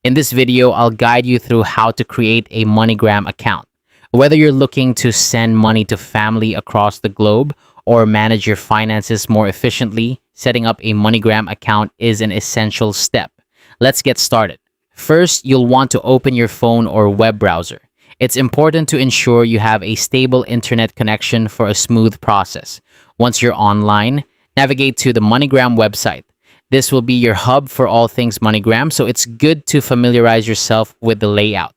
In this video, I'll guide you through how to create a Moneygram account. Whether you're looking to send money to family across the globe or manage your finances more efficiently, setting up a Moneygram account is an essential step. Let's get started. First, you'll want to open your phone or web browser. It's important to ensure you have a stable internet connection for a smooth process. Once you're online, navigate to the Moneygram website. This will be your hub for all things Moneygram, so it's good to familiarize yourself with the layout.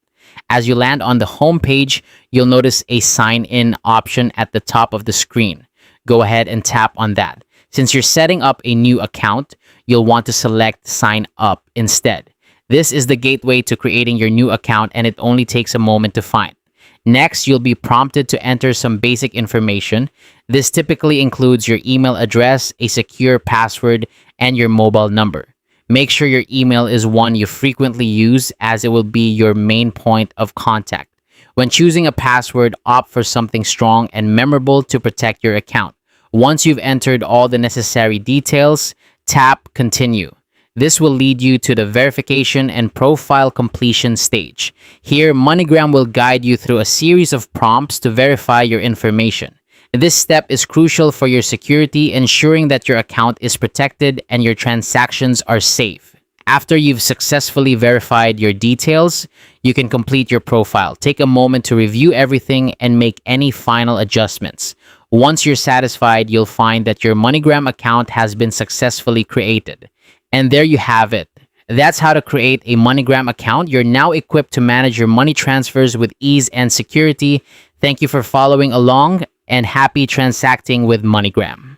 As you land on the home page, you'll notice a sign in option at the top of the screen. Go ahead and tap on that. Since you're setting up a new account, you'll want to select sign up instead. This is the gateway to creating your new account, and it only takes a moment to find. Next, you'll be prompted to enter some basic information. This typically includes your email address, a secure password, and your mobile number. Make sure your email is one you frequently use, as it will be your main point of contact. When choosing a password, opt for something strong and memorable to protect your account. Once you've entered all the necessary details, tap Continue. This will lead you to the verification and profile completion stage. Here, Moneygram will guide you through a series of prompts to verify your information. This step is crucial for your security, ensuring that your account is protected and your transactions are safe. After you've successfully verified your details, you can complete your profile. Take a moment to review everything and make any final adjustments. Once you're satisfied, you'll find that your Moneygram account has been successfully created. And there you have it. That's how to create a Moneygram account. You're now equipped to manage your money transfers with ease and security. Thank you for following along, and happy transacting with Moneygram.